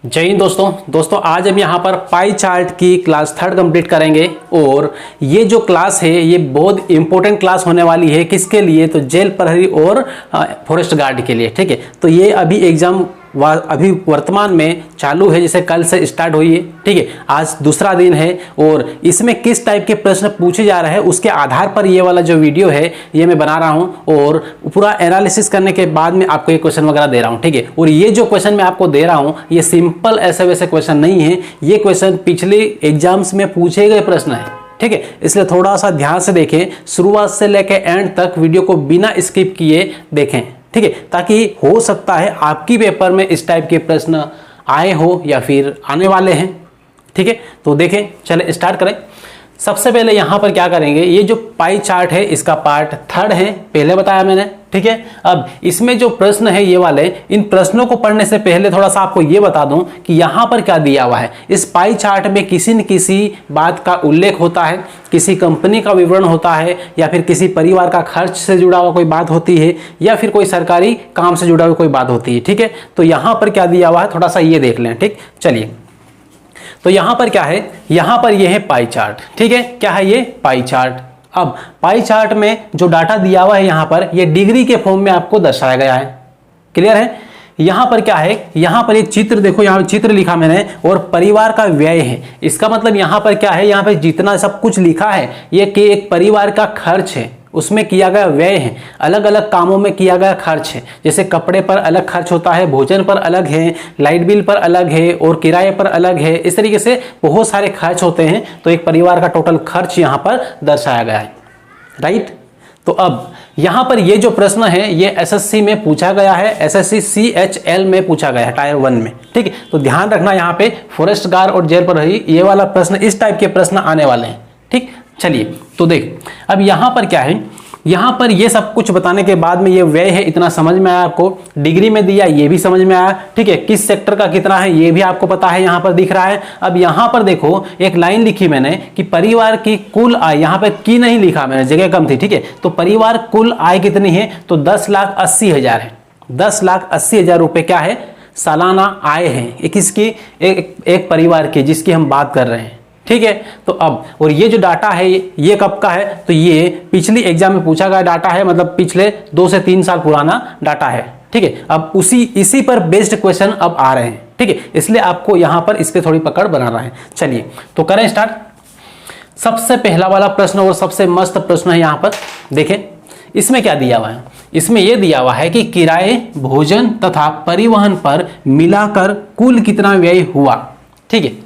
जय हिंद दोस्तों आज हम यहाँ पर पाई चार्ट की क्लास 3rd कंप्लीट करेंगे। और ये जो क्लास है ये बहुत इंपॉर्टेंट क्लास होने वाली है। किसके लिए? तो जेल प्रहरी और फॉरेस्ट गार्ड के लिए। ठीक है, तो ये अभी एग्जाम अभी वर्तमान में चालू है, जैसे कल से स्टार्ट हुई है। ठीक है, आज दूसरा दिन है और इसमें किस टाइप के प्रश्न पूछे जा रहे हैं उसके आधार पर ये वाला जो वीडियो है ये मैं बना रहा हूं और पूरा एनालिसिस करने के बाद में आपको ये क्वेश्चन वगैरह दे रहा हूं। ठीक है, और ये जो क्वेश्चन मैं आपको दे रहा हूं ये सिंपल ऐसे वैसे क्वेश्चन नहीं है, ये क्वेश्चन पिछले एग्जाम्स में पूछे गए प्रश्न है। ठीक है, इसलिए थोड़ा सा ध्यान से देखें, शुरुआत से लेकर एंड तक वीडियो को बिना स्किप किए देखें। ठीक है, ताकि हो सकता है आपकी पेपर में इस टाइप के प्रश्न आए हो या फिर आने वाले हैं। ठीक है, तो देखें, चले स्टार्ट करें। सबसे पहले यहां पर क्या करेंगे, ये जो पाई चार्ट है इसका पार्ट 3rd है, पहले बताया मैंने। ठीक है, अब इसमें जो प्रश्न है ये वाले, इन प्रश्नों को पढ़ने से पहले थोड़ा सा आपको ये बता दूं कि यहां पर क्या दिया हुआ है। इस पाई चार्ट में किसी न किसी बात का उल्लेख होता है, किसी कंपनी का विवरण होता है, या फिर किसी परिवार का खर्च से जुड़ा हुआ कोई बात होती है, या फिर कोई सरकारी काम से जुड़ा हुआ कोई बात होती है। ठीक है, तो यहां पर क्या दिया हुआ है थोड़ा सा ये देख लें। ठीक, चलिए, तो यहां पर क्या है, यहां पर ये है पाई चार्ट। ठीक है, क्या है ये? Pie chart. अब पाई चार्ट में जो डाटा दिया हुआ है यहां पर ये डिग्री के फॉर्म में आपको दर्शाया गया है। क्लियर है? यहां पर क्या है, यहां पर ये चित्र देखो, यहां चित्र लिखा मैंने और परिवार का व्यय है। इसका मतलब यहां पर क्या है, यहां पर जितना सब कुछ लिखा है ये कि एक परिवार का खर्च है, उसमें किया गया व्यय है, अलग अलग कामों में किया गया खर्च है। जैसे कपड़े पर अलग खर्च होता है, भोजन पर अलग है, लाइट बिल पर अलग है और किराए पर अलग है। इस तरीके से बहुत सारे खर्च होते हैं, तो एक परिवार का टोटल खर्च यहाँ पर दर्शाया गया है। राइट, तो अब यहां पर ये जो प्रश्न है ये एसएससी में पूछा गया है, एसएससी CHL में पूछा गया है, टायर 1 में। ठीक है, तो ध्यान रखना यहाँ पे फॉरेस्ट गार्ड और जेल प्रहरी ये वाला प्रश्न, इस टाइप के प्रश्न आने वाले हैं। ठीक, चलिए, तो देख अब यहां पर क्या है, यहां पर ये सब कुछ बताने के बाद में ये व्यय है, इतना समझ में आया आपको, डिग्री में दिया ये भी समझ में आया। ठीक है, किस सेक्टर का कितना है ये भी आपको पता है, यहां पर दिख रहा है। अब यहां पर देखो एक लाइन लिखी मैंने कि परिवार की कुल आय, यहां पर की नहीं लिखा मैंने, जगह कम थी। ठीक है, तो परिवार कुल आय कितनी है, तो 10,80,000 है। 10,80,000 रुपए क्या है, सालाना आय है। किसकी? एक परिवार की, जिसकी हम बात कर रहे हैं। ठीक है, तो अब और ये जो डाटा है ये कब का है, तो ये पिछली एग्जाम में पूछा गया डाटा है, मतलब पिछले 2 से 3 साल पुराना डाटा है। ठीक है, अब इसी पर बेस्ड क्वेश्चन अब आ रहे हैं। ठीक है, इसलिए आपको यहां पर इस पे थोड़ी पकड़ बनाना है। चलिए, तो करें स्टार्ट। सबसे पहला वाला प्रश्न और सबसे मस्त प्रश्न है, यहां पर देखें इसमें क्या दिया हुआ है। इसमें यह दिया हुआ है कि किराए, भोजन तथा परिवहन पर मिलाकर कुल कितना व्यय हुआ। ठीक है,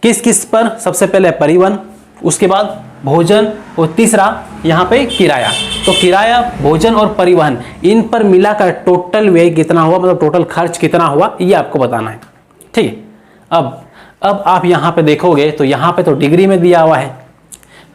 किस किस पर? सबसे पहले परिवहन, उसके बाद भोजन और तीसरा यहाँ पे किराया। तो किराया, भोजन और परिवहन इन पर मिलाकर टोटल व्यय कितना हुआ, मतलब टोटल खर्च कितना हुआ, ये आपको बताना है। ठीक है, अब आप यहाँ पे देखोगे तो यहाँ पे तो डिग्री में दिया हुआ है,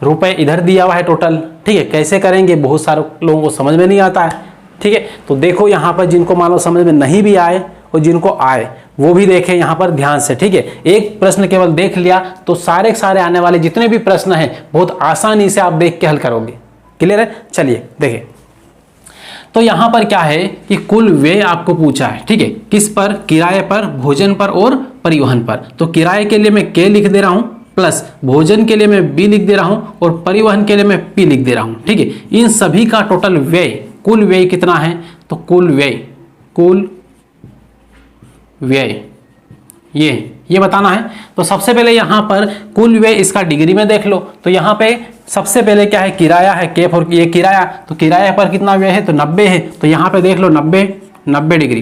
रुपए इधर दिया हुआ है टोटल। ठीक है, कैसे करेंगे बहुत सारे लोगों को समझ में नहीं आता है। ठीक है, तो देखो यहाँ पर जिनको मान लो समझ में नहीं भी आए और जिनको आए वो भी देखें यहाँ पर ध्यान से। ठीक है, एक प्रश्न केवल देख लिया तो सारे आने वाले जितने भी प्रश्न हैं बहुत आसानी से आप देख के हल करोगे। क्लियर है? चलिए देखें, तो यहाँ पर क्या है कि कुल व्यय आपको पूछा है। ठीक है, किस पर? किराए पर, भोजन पर और परिवहन पर। तो किराए के लिए मैं K लिख दे रहा हूं, प्लस भोजन के लिए मैं B लिख दे रहा हूं और परिवहन के लिए मैं P लिख दे रहा हूं। ठीक है, इन सभी का टोटल व्यय, कुल व्यय कितना है, तो कुल व्यय ये बताना है। तो सबसे पहले यहां पर कुल व्यय इसका डिग्री में देख लो, तो यहां पे सबसे पहले क्या है, किराया है, K फॉर ये किराया, तो किराया पर कितना व्यय है, तो 90 है। तो यहां पे देख लो 90 डिग्री,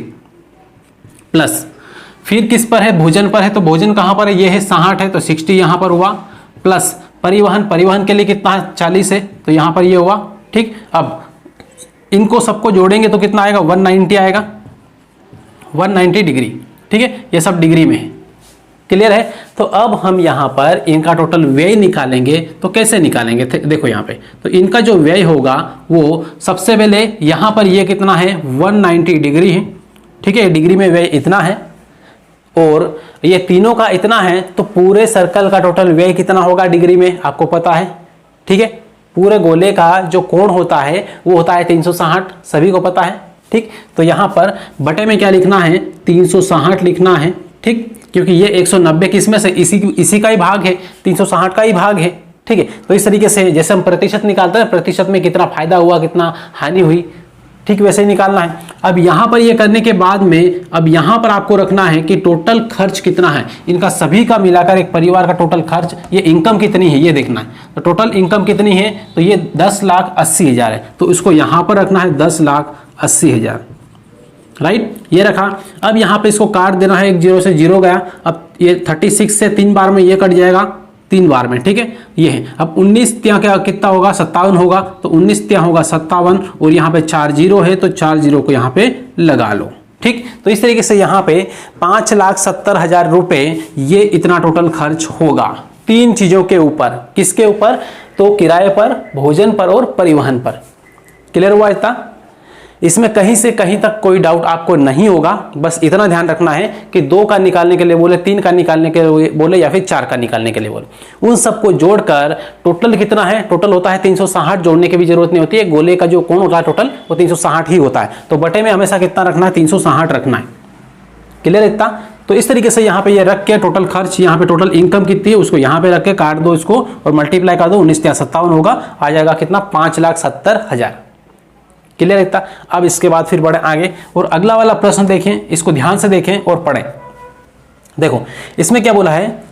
प्लस फिर किस पर है, भोजन पर है, तो भोजन कहां पर है, ये है 60 है, तो 60 यहां पर हुआ, प्लस परिवहन के लिए कितना है, 40 है, तो यहां पर ये हुआ। ठीक, अब इनको सबको जोड़ेंगे तो कितना आएगा, 190 आएगा, 190 डिग्री। ठीक है, ये सब डिग्री में है। क्लियर है? तो अब हम यहां पर इनका टोटल व्यय निकालेंगे, तो कैसे निकालेंगे, देखो यहां पे, तो इनका जो व्यय होगा वो सबसे पहले यहां पर ये कितना है, 190 डिग्री है। ठीक है, डिग्री में व्यय इतना है और ये तीनों का इतना है, तो पूरे सर्कल का टोटल व्यय कितना होगा डिग्री में, आपको पता है। ठीक है, पूरे गोले का जो कोण होता है वो होता है 360, सभी को पता है। ठीक, तो यहां पर बटे में क्या लिखना है, 360 लिखना है। ठीक, क्योंकि ये 190 किसमें से इसी का ही भाग है, 360 का ही भाग है। ठीक है, तो इस तरीके से जैसे हम प्रतिशत निकालते हैं, प्रतिशत में कितना फायदा हुआ कितना हानि हुई, ठीक वैसे ही निकालना है। अब यहाँ पर ये करने के बाद में अब यहाँ पर आपको रखना है कि टोटल खर्च कितना है, इनका सभी का मिलाकर एक परिवार का टोटल खर्च, ये इनकम कितनी है ये देखना है। तो टोटल इनकम कितनी है, तो ये 10,80,000 है, तो इसको यहाँ पर रखना है 10,80,000, राइट, ये रखा। अब यहाँ पे इसको काट देना है, एक जीरो से जीरो गया, अब ये 36 से 3 बार में ये कट जाएगा, 3 बार में, ठीक है, ये है। अब 19 त्या क्या कितना होगा, 57 होगा, तो 19 त्या होगा 57, और यहाँ पे 4 जीरो है तो 4 जीरो को यहाँ पे लगा लो। ठीक, तो इस तरीके से यहाँ पे 5,70,000 रुपए ये इतना टोटल खर्च होगा 3 चीजों के ऊपर। किसके ऊपर, तो किराए पर, भोजन पर और परिवहन पर। क्लियर हुआ इतना? इसमें कहीं से कहीं तक कोई डाउट आपको नहीं होगा, बस इतना ध्यान रखना है कि 2 का निकालने के लिए बोले, 3 का निकालने के लिए बोले, या फिर 4 का निकालने के लिए बोले, उन सबको जोड़कर टोटल कितना है, टोटल होता है 360, जोड़ने की भी जरूरत नहीं होती है, गोले का जो कोण होता है टोटल वो 360 ही होता है, तो बटे में हमेशा कितना रखना है, 360 रखना है। क्लियर इतना? तो इस तरीके से यहाँ पे ये रख के टोटल खर्च, यहाँ पे टोटल इनकम कितनी है उसको यहाँ पे रख के काट दो इसको और मल्टीप्लाई कर दो, 19 त्या 57 होगा, आ जाएगा कितना, 5,70,000। क्लियर इतना? अब इसके बाद फिर बढ़े आगे और अगला वाला प्रश्न देखें, इसको ध्यान से देखें और पढ़ें। देखो इसमें क्या बोला है,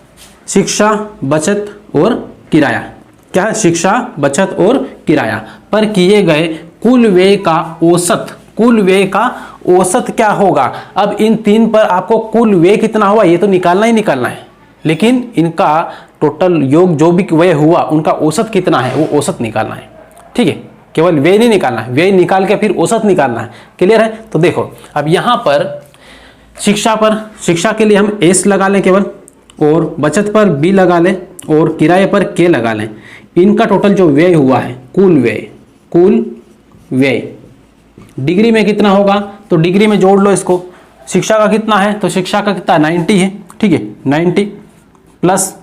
शिक्षा, बचत और किराया। क्या है, शिक्षा, बचत और किराया पर किए गए कुल व्यय का औसत, कुल व्यय का औसत क्या होगा। अब इन 3 पर आपको कुल व्यय कितना हुआ ये तो निकालना ही निकालना है, लेकिन इनका टोटल योग जो भी व्यय हुआ उनका औसत कितना है वो औसत निकालना है। ठीक है, केवल व्यय नहीं निकालना है, व्यय निकाल के फिर औसत निकालना है। क्लियर है? तो देखो अब यहां पर शिक्षा पर, शिक्षा के लिए हम एस लगा लें केवल, और बचत पर बी लगा लें, और किराए पर के लगा लें। इनका टोटल जो व्यय हुआ है, कुल व्यय, कुल व्यय डिग्री में कितना होगा, तो डिग्री में जोड़ लो इसको। शिक्षा का कितना है, तो शिक्षा का कितना 90 है। ठीक है, 90 प्लस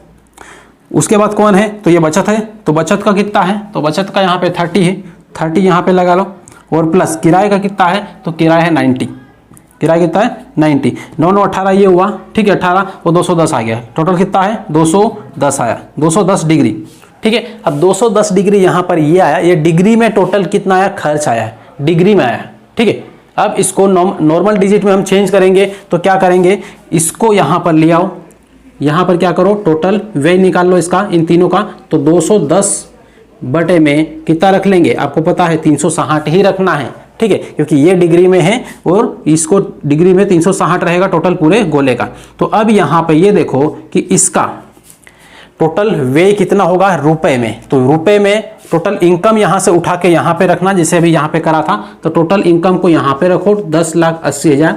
उसके बाद कौन है, तो ये बचत है, तो बचत का कितना है, तो बचत का यहाँ पे 30 है, 30 यहाँ पे लगा लो, और प्लस किराए का कितना है, तो किराया है 90, किराया कितना है 90, 9 9 18 ये हुआ। ठीक है, 18 और 210 आ गया, टोटल कितना है 210 आया, 210 डिग्री। ठीक है, अब 210 डिग्री यहाँ पर ये आया, ये डिग्री में टोटल कितना आया, खर्च आया है, डिग्री में आया। ठीक है, अब इसको नॉर्मल डिजिट में हम चेंज करेंगे, तो क्या करेंगे, इसको यहाँ पर ले आओ, यहाँ पर क्या करो, टोटल व्यय निकाल लो इसका, इन तीनों का, तो 210 बटे में कितना रख लेंगे, आपको पता है 360 ही रखना है। ठीक है, क्योंकि ये डिग्री में है और इसको डिग्री में 360 रहेगा टोटल पूरे गोले का। तो अब यहाँ पे ये देखो कि इसका टोटल व्यय कितना होगा रुपए में, तो रुपए में टोटल इनकम यहाँ से उठा के यहाँ पे रखना, जैसे अभी यहाँ पे करा था, तो टोटल इनकम को यहाँ पे रखो 10,80,000।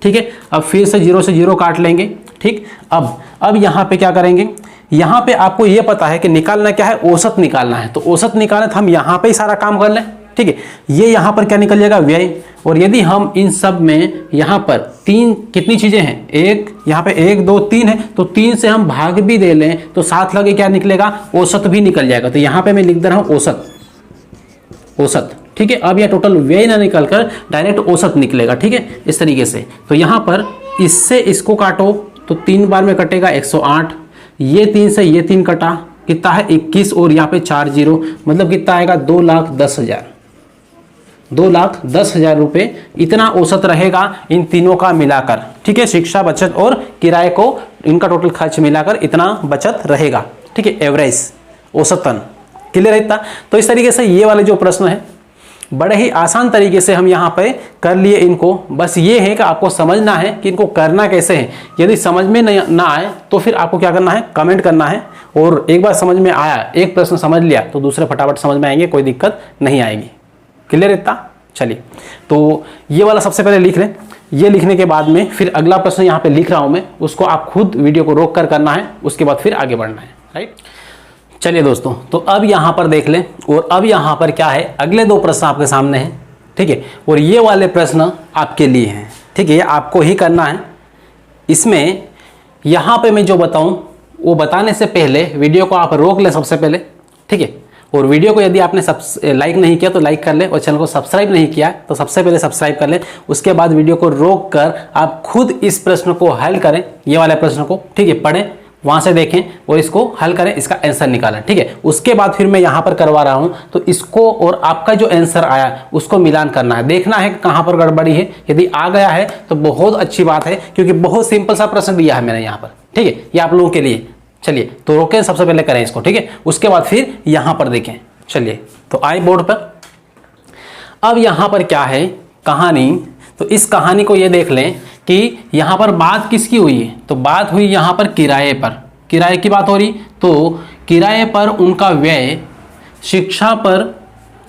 ठीक है, अब फिर से 0 से 0 काट लेंगे। ठीक, अब यहाँ पे क्या करेंगे, यहाँ पे आपको ये पता है कि निकालना क्या है, औसत निकालना है, तो औसत निकालना तो हम यहाँ पे ही सारा काम कर लें। ठीक है, ये यहाँ पर क्या निकल जाएगा, व्यय। और यदि हम इन सब में यहाँ पर 3 कितनी चीजें हैं, एक यहाँ पे 1 2 3 है, तो 3 से हम भाग भी दे लें तो साथ लगे क्या निकलेगा, औसत भी निकल जाएगा। तो यहाँ पे मैं लिख दे रहा हूँ औसत, औसत। ठीक है, अब यह टोटल व्यय ना निकलकर डायरेक्ट औसत निकलेगा। ठीक है, इस तरीके से। तो यहाँ पर इससे इसको काटो तो 3 बार में कटेगा 108, ये 3 से ये 3 कटा, कितना है 21, और यहाँ पे 4 जीरो, मतलब कितना आएगा 2,10,000, 2,10,000 रुपये इतना औसत रहेगा इन तीनों का मिलाकर। ठीक है, शिक्षा, बचत और किराए को इनका टोटल खर्च मिलाकर इतना बचत रहेगा। ठीक है, एवरेज, औसतन। क्लियर है इतना? तो इस तरीके से ये वाले जो प्रश्न है बड़े ही आसान तरीके से हम यहाँ पे कर लिए इनको। बस ये है कि आपको समझना है कि इनको करना कैसे है। यदि समझ में ना आए तो फिर आपको क्या करना है, कमेंट करना है, और एक बार समझ में आया, एक प्रश्न समझ लिया तो दूसरे फटाफट समझ में आएंगे, कोई दिक्कत नहीं आएगी। क्लियर इतना? चलिए, तो ये वाला सबसे पहले लिख लें। ये लिखने के बाद में फिर अगला प्रश्न यहाँ पे लिख रहा हूँ मैं, उसको आप खुद वीडियो को रोक कर करना है, उसके बाद फिर आगे बढ़ना है। राइट, चलिए दोस्तों, तो अब यहाँ पर देख लें, और अब यहाँ पर क्या है, अगले 2 प्रश्न आपके सामने हैं। ठीक है, और ये वाले प्रश्न आपके लिए हैं। ठीक है, आपको ही करना है। इसमें यहाँ पे मैं जो बताऊँ वो बताने से पहले वीडियो को आप रोक लें सबसे पहले। ठीक है, और वीडियो को यदि आपने लाइक नहीं किया तो लाइक कर ले, और चैनल को सब्सक्राइब नहीं किया तो सबसे पहले सब्सक्राइब कर ले। उसके बाद वीडियो को रोक कर आप खुद इस प्रश्न को हल करें, ये वाले प्रश्न को, ठीक है, पढ़ें, वहां से देखें और इसको हल करें, इसका आंसर निकालें, ठीक है। उसके बाद फिर मैं यहां पर करवा रहा हूं, तो इसको और आपका जो आंसर आया उसको मिलान करना है, देखना है कहां पर गड़बड़ी है। यदि आ गया है तो बहुत अच्छी बात है, क्योंकि बहुत सिंपल सा प्रश्न दिया है मैंने यहां पर, ठीक है, ये आप लोगों के लिए। चलिए तो रोकें, सबसे पहले करें इसको, ठीक है, उसके बाद फिर यहां पर देखें। चलिए तो आए बोर्ड पर। अब यहां पर क्या है कहानी, तो इस कहानी को ये देख लें कि यहां पर बात किसकी हुई है, तो बात हुई यहां पर किराए पर, किराए की बात हो रही। तो किराए पर उनका व्यय शिक्षा पर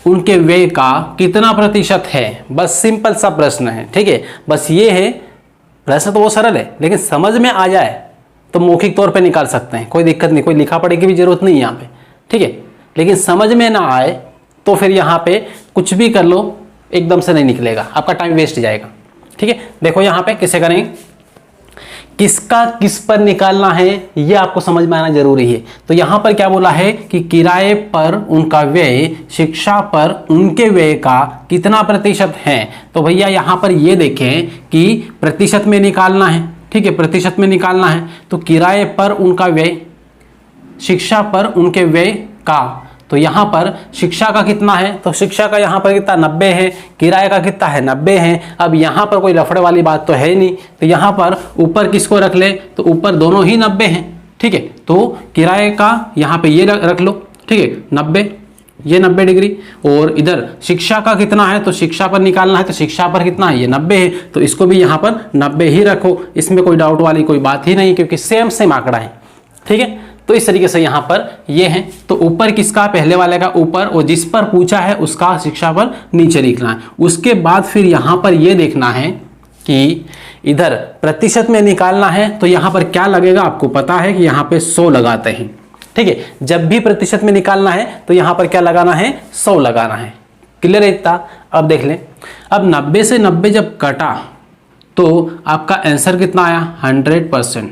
उनके व्यय का कितना प्रतिशत है, बस सिंपल सा प्रश्न है, ठीक है। बस ये है, प्रश्न तो वो सरल है, लेकिन समझ में आ जाए तो मौखिक तौर पे निकाल सकते हैं, कोई दिक्कत नहीं, कोई लिखा पढ़े की भी जरूरत नहीं यहाँ पे, ठीक है। लेकिन समझ में ना आए तो फिर यहाँ पे कुछ भी कर लो एकदम से नहीं निकलेगा, आपका टाइम वेस्ट जाएगा, ठीक है। देखो यहाँ पे कैसे करेंगे, किसका किस पर निकालना है ये आपको समझ में आना जरूरी है। तो यहाँ पर क्या बोला है कि किराए पर उनका व्यय शिक्षा पर उनके व्यय का कितना प्रतिशत है। तो भैया यहाँ पर ये देखें कि प्रतिशत में निकालना है, ठीक है, प्रतिशत में निकालना है। तो किराए पर उनका व्यय शिक्षा पर उनके व्यय का, तो यहाँ पर शिक्षा का कितना है, तो शिक्षा का यहाँ पर कितना 90 है, किराए का कितना है 90 है। अब यहाँ पर कोई लफड़े वाली बात तो है नहीं, तो यहाँ पर ऊपर किसको रख ले, तो ऊपर दोनों ही 90 हैं, ठीक है। तो किराए का यहाँ पे ये रख लो, ठीक है, 90, ये 90 डिग्री, और इधर शिक्षा का कितना है, तो शिक्षा पर निकालना है, तो शिक्षा पर कितना है, ये 90 है, तो इसको भी यहाँ पर 90 ही रखो, इसमें कोई डाउट वाली कोई बात ही नहीं, क्योंकि सेम सेम आंकड़ा है, ठीक है। तो इस तरीके से यहाँ पर ये है, तो ऊपर किसका, पहले वाले का ऊपर, और जिस पर पूछा है उसका शिक्षा पर नीचे लिखना है। उसके बाद फिर यहाँ पर ये देखना है कि इधर प्रतिशत में निकालना है, तो यहाँ पर क्या लगेगा, आपको पता है कि यहाँ पे 100 लगाते हैं, ठीक है। जब भी प्रतिशत में निकालना है तो यहाँ पर क्या लगाना है, 100 लगाना है। क्लियर है इतना। अब देख लें, अब 90 से 90 जब कटा तो आपका आंसर कितना आया, 100%,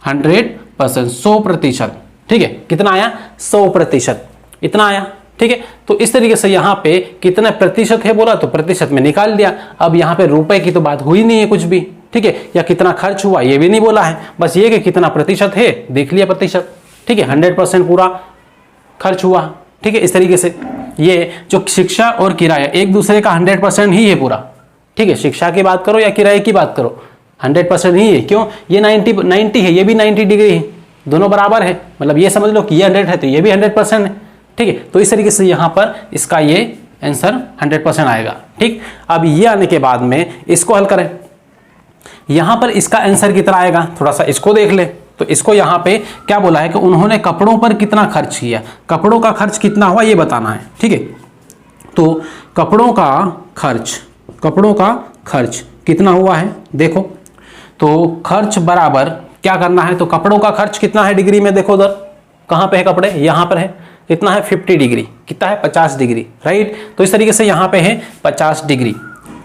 100%, ठीक है। कितना आया, 100%, इतना आया, ठीक है। तो इस तरीके से यहाँ पे कितना प्रतिशत है बोला, तो प्रतिशत में निकाल दिया। अब यहाँ पे रुपए की तो बात हुई नहीं है कुछ भी, ठीक है, या कितना खर्च हुआ ये भी नहीं बोला है, बस ये कि कितना प्रतिशत है देख लिया प्रतिशत, ठीक है, 100% पूरा खर्च हुआ, ठीक है। इस तरीके से ये जो शिक्षा और किराया एक दूसरे का 100% ही है पूरा, ठीक है। शिक्षा की बात करो या किराए की बात करो 100% ही है। क्यों, ये 90 है, ये भी 90 डिग्री है, दोनों बराबर है, मतलब ये समझ लो कि ये 100 है तो ये भी 100% है, ठीक है। तो इस तरीके से यहाँ पर इसका ये आंसर 100% आएगा, ठीक। अब ये आने के बाद में इसको हल करें, यहाँ पर इसका आंसर कितना आएगा, थोड़ा सा इसको देख ले। तो इसको यहाँ पे क्या बोला है कि उन्होंने कपड़ों पर कितना खर्च किया, कपड़ों का खर्च कितना हुआ ये बताना है, ठीक है। तो कपड़ों का खर्च कितना हुआ है देखो, तो खर्च बराबर क्या करना है, तो कपड़ों का खर्च कितना है डिग्री में, देखो उधर कहाँ पे है कपड़े, यहाँ पर है, कितना है 50 डिग्री, कितना है 50 डिग्री, राइट। तो इस तरीके से यहाँ पे है 50 डिग्री,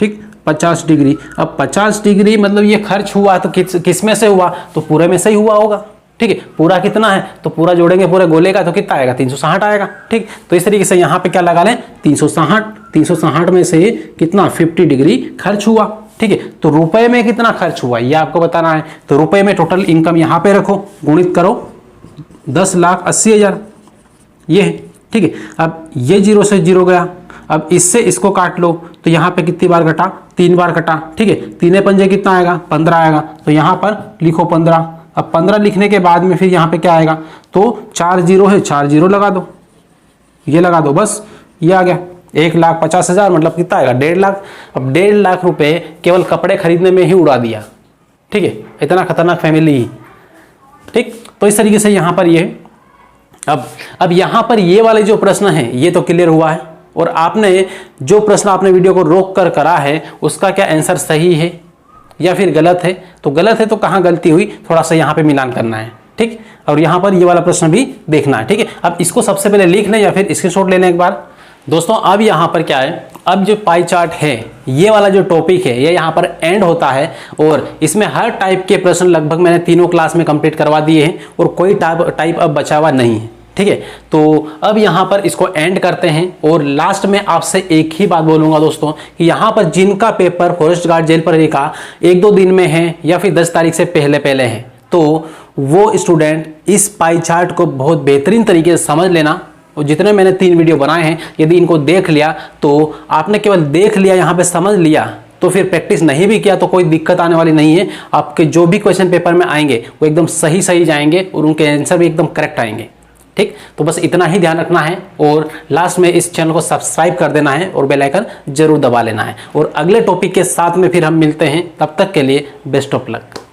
ठीक, 50 डिग्री। अब 50 डिग्री मतलब ये खर्च हुआ तो किस में से हुआ, तो पूरे में से ही हुआ होगा, ठीक है। पूरा कितना है, तो पूरा जोड़ेंगे पूरे गोले का तो कितना आएगा, 360 आएगा, ठीक। तो इस तरीके से यहाँ पे क्या लगा लें, 360 में से कितना 50 डिग्री खर्च हुआ, ठीक है। तो रुपए में कितना खर्च हुआ ये आपको बताना है। तो रुपए में टोटल इनकम यहाँ पे रखो, गुणित करो 10,80,000 ये है, ठीक है। अब ये 0 से 0 गया, अब इससे इसको काट लो, तो यहाँ पे कितनी बार कटा, 3 बार कटा, ठीक है। 3 पंजे कितना आएगा, 15 आएगा, तो यहाँ पर लिखो 15। अब 15 लिखने के बाद में फिर यहाँ पे क्या आएगा, तो 4 0 है, 4 0 लगा दो, ये लगा दो, बस ये आ गया 1,50,000, मतलब कितना आएगा 1.5 लाख। अब 1.5 लाख रुपए केवल कपड़े खरीदने में ही उड़ा दिया, ठीक है, इतना खतरनाक फैमिली, ठीक। तो इस तरीके से यहाँ पर ये अब यहाँ पर ये वाले जो प्रश्न है ये तो क्लियर हुआ है, और आपने जो प्रश्न आपने वीडियो को रोक कर करा है उसका क्या आंसर सही है या फिर गलत है। तो गलत है तो कहाँ गलती हुई थोड़ा सा यहाँ पे मिलान करना है, ठीक। और यहाँ पर ये वाला प्रश्न भी देखना है, ठीक है। अब इसको सबसे पहले लिख लें या फिर स्क्रीनशॉट ले लें एक बार। दोस्तों अब यहाँ पर क्या है, अब जो पाई चार्ट है ये वाला जो टॉपिक है ये यहाँ पर एंड होता है, और इसमें हर टाइप के प्रश्न लगभग मैंने तीनों क्लास में कंप्लीट करवा दिए हैं, और कोई टाइप अब बचा हुआ नहीं है, ठीक है, तो अब यहाँ पर इसको एंड करते हैं और लास्ट में आपसे एक ही बात बोलूंगा दोस्तों कि यहाँ पर जिनका पेपर फॉरेस्ट गार्ड जेल प्रहरी का 1-2 दिन में है या फिर 10 तारीख से पहले पहले है, तो वो स्टूडेंट इस पाई चार्ट को बहुत बेहतरीन तरीके से समझ लेना। और जितने मैंने 3 वीडियो बनाए हैं, यदि इनको देख लिया तो आपने केवल देख लिया, यहाँ पे समझ लिया, तो फिर प्रैक्टिस नहीं भी किया तो कोई दिक्कत आने वाली नहीं है। आपके जो भी क्वेश्चन पेपर में आएंगे वो एकदम सही जाएंगे और उनके आंसर भी एकदम करेक्ट आएंगे। ठीक, तो बस इतना ही ध्यान रखना है और लास्ट में इस चैनल को सब्सक्राइब कर देना है और बेल आइकन जरूर दबा लेना है। और अगले टॉपिक के साथ में फिर हम मिलते हैं, तब तक के लिए बेस्ट ऑफ लक।